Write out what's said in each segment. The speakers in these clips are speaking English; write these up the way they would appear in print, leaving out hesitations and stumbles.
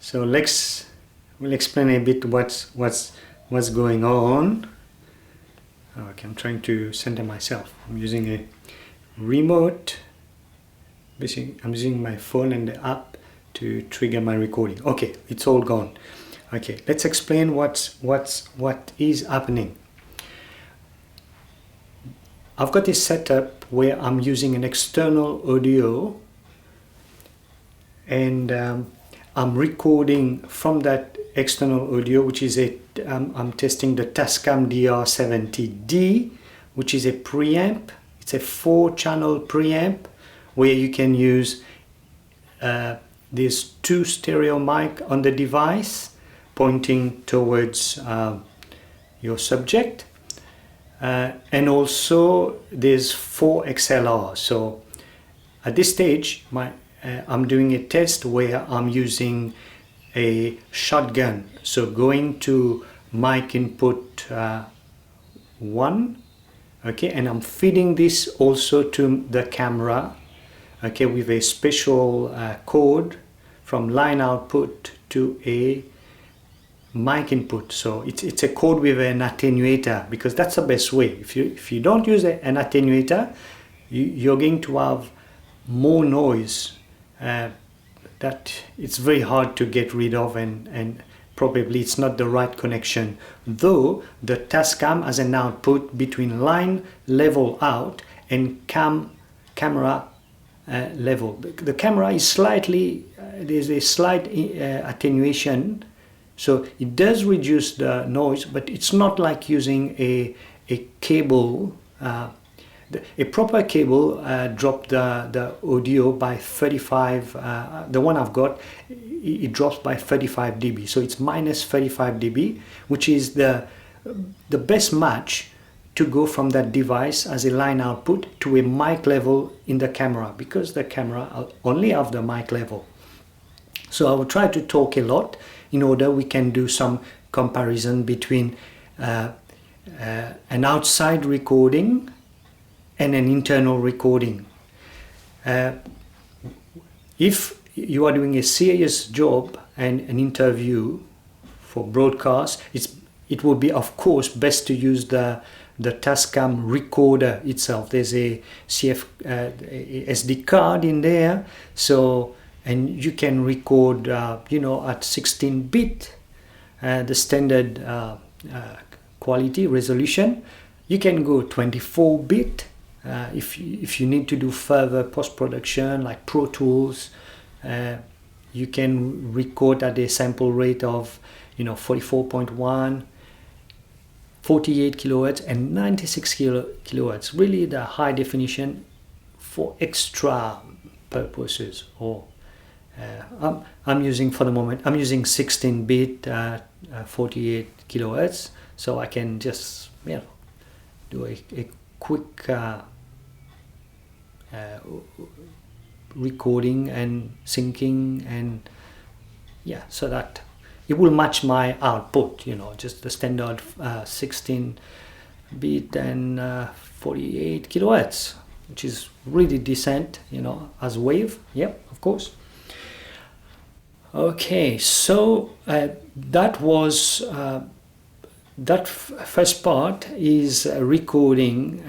So we'll explain a bit what's going on. Okay, I'm trying to center myself. I'm using a remote. Basically, I'm using my phone and the app to trigger my recording. Okay, it's all gone. Okay, let's explain what is happening. I've got this setup where I'm using an external audio, and I'm recording from that external audio, which is I'm testing the Tascam DR-70D, which is a preamp. It's a 4-channel preamp where you can use these 2 stereo mic on the device pointing towards your subject, and also there's 4 XLR. So at this stage I'm doing a test where I'm using a shotgun, so going to mic input 1, okay, and I'm feeding this also to the camera, okay, with a special code from line output to a mic input. So it's a code with an attenuator, because that's the best way. If you don't use an attenuator, you're going to have more noise that it's very hard to get rid of, and probably it's not the right connection. Though the Tascam has an output between line level out and camera level. The camera is slightly, there's a slight attenuation, so it does reduce the noise, but it's not like using a cable. A proper cable drops the audio by 35, the one I've got, it drops by 35 dB, so it's minus 35 dB, which is the best match to go from that device as a line output to a mic level in the camera, because the camera only have the mic level. So I will try to talk a lot in order we can do some comparison between an outside recording and an internal recording. If you are doing a serious job and an interview for broadcast, it would be, of course, best to use the Tascam recorder itself. There's a SD card in there, so, and you can record at 16-bit, the standard quality resolution. You can go 24-bit if you need to do further post-production like Pro Tools. You can record at a sample rate of 44.1, 48 kilohertz and 96 kilohertz, really the high definition for extra purposes. Or I'm using, for the moment, I'm using 16-bit 48 kilohertz, so I can just do a quick recording and syncing, and so that it will match my output, just the standard 16-bit and 48 kilohertz, which is really decent, as wave. Yep, of course. Okay, so that was that first part is recording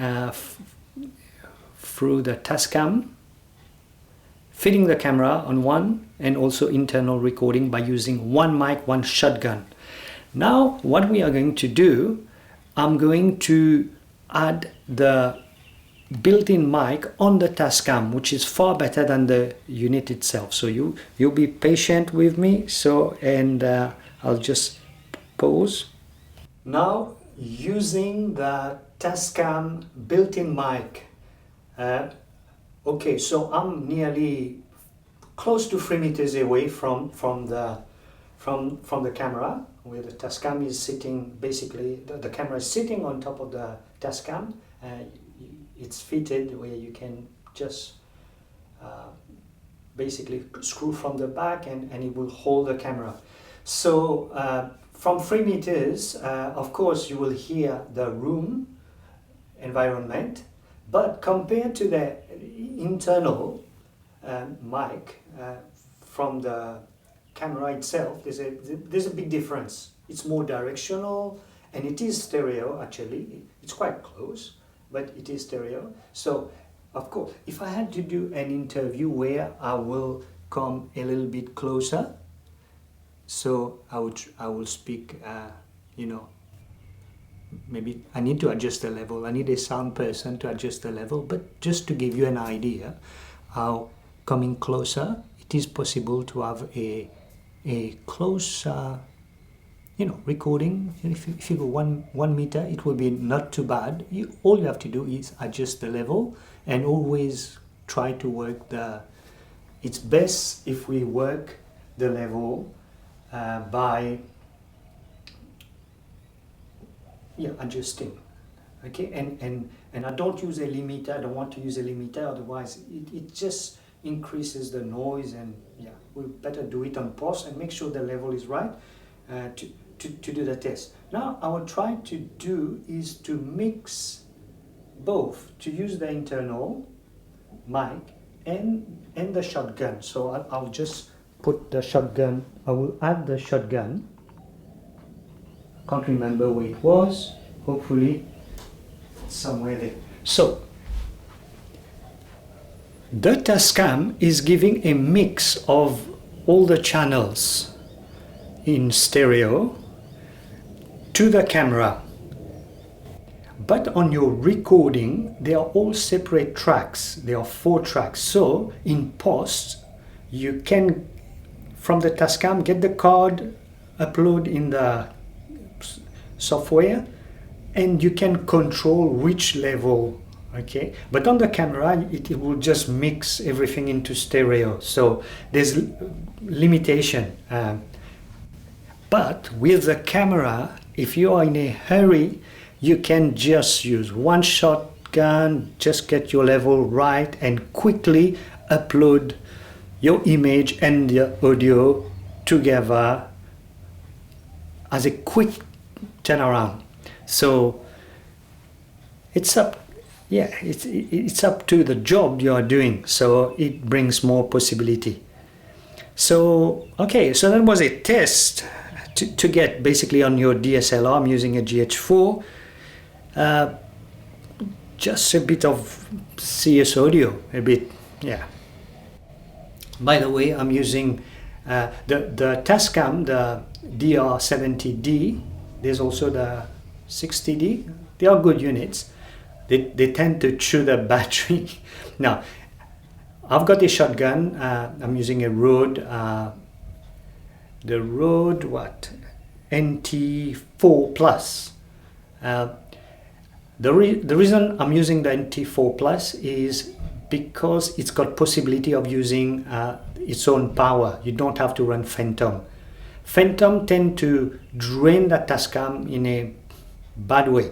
through the Tascam, feeding the camera on one, and also internal recording by using one mic, one shotgun. Now what we are going to do, I'm going to add the built-in mic on the Tascam, which is far better than the unit itself. So you'll be patient with me. So, and I'll just pause. Now using the Tascam built-in mic. Okay, so I'm nearly close to 3 meters away from the camera, where the Tascam is sitting. Basically, the camera is sitting on top of the Tascam. It's fitted where you can just basically screw from the back, and it will hold the camera. So from 3 meters, of course, you will hear the room environment, but compared to the internal mic from the camera itself, there's a big difference. It's more directional, and it is stereo actually. It's quite close, but it is stereo. So of course, if I had to do an interview where I will come a little bit closer, so I will speak, you know, maybe I need to adjust the level. I need a sound person to adjust the level, but just to give you an idea how coming closer, it is possible to have a close, you know, recording. If you go one meter, it will be not too bad. All you have to do is adjust the level and always try to work it's best if we work the level by adjusting. Okay, and I don't use a limiter. I don't want to use a limiter, otherwise it just increases the noise, and we better do it on post and make sure the level is right to do the test. Now I will try to do is to mix both, to use the internal mic and the shotgun. So I'll just put the shotgun, I will add the shotgun. Can't remember where it was, hopefully it's somewhere there. So the Tascam is giving a mix of all the channels in stereo to the camera, but on your recording they are all separate tracks. There are 4 tracks, so in post you can from the Tascam get the card, upload in the software, and you can control which level. Okay, but on the camera it will just mix everything into stereo, so there's limitation. But with the camera, if you are in a hurry, you can just use one shotgun, just get your level right and quickly upload your image and the audio together as a quick turnaround. So it's up it's up to the job you are doing, so it brings more possibility. So okay, so that was a test to get basically on your DSLR. I'm using a GH4, just a bit of CS audio, a bit, By the way, I'm using the Tascam, the DR-70D. There's also the 60D. They are good units. They tend to chew the battery. Now, I've got a shotgun. I'm using a Rode, the Rode NT4 Plus. The reason I'm using the NT4 Plus is because it's got possibility of using its own power. You don't have to run Phantom. Phantom tend to drain the Tascam in a bad way.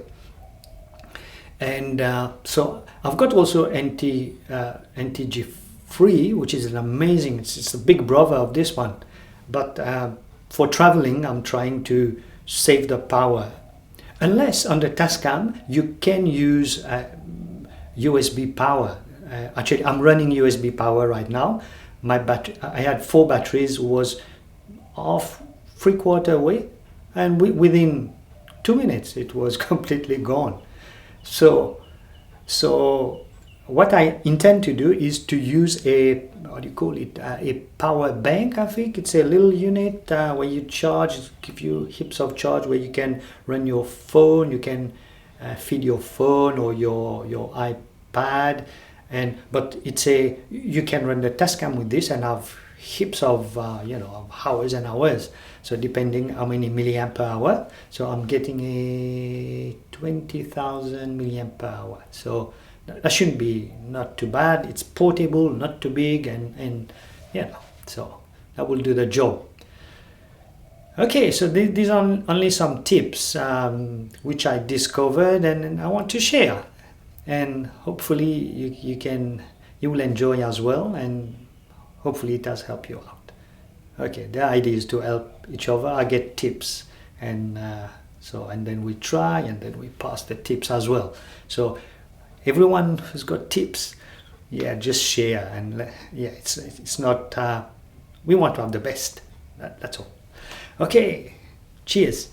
And so I've got also NTG3, which is an amazing, it's a big brother of this one. But for traveling, I'm trying to save the power. Unless on the Tascam, you can use USB power. Actually, I'm running USB power right now. My battery, I had 4 batteries, was off 3/4 away, and within 2 minutes, it was completely gone. So what I intend to do is to use a, what do you call it, a power bank. I think it's a little unit where you charge, give you heaps of charge, where you can run your phone, you can feed your phone or your iPad, but it's you can run the Tascam with this and have heaps of of hours and hours. So depending how many milliamp per hour. So I'm getting a 20,000 milliamp per hour. So that shouldn't be not too bad. It's portable, not too big, and so that will do the job. Okay, so these are only some tips which I discovered and I want to share, and hopefully you will enjoy as well, and hopefully it does help you out. Okay, the idea is to help each other. I get tips, and then we try, and then we pass the tips as well. So everyone who's got tips, just share, and it's not. We want to have the best, That's all. Okay, cheers.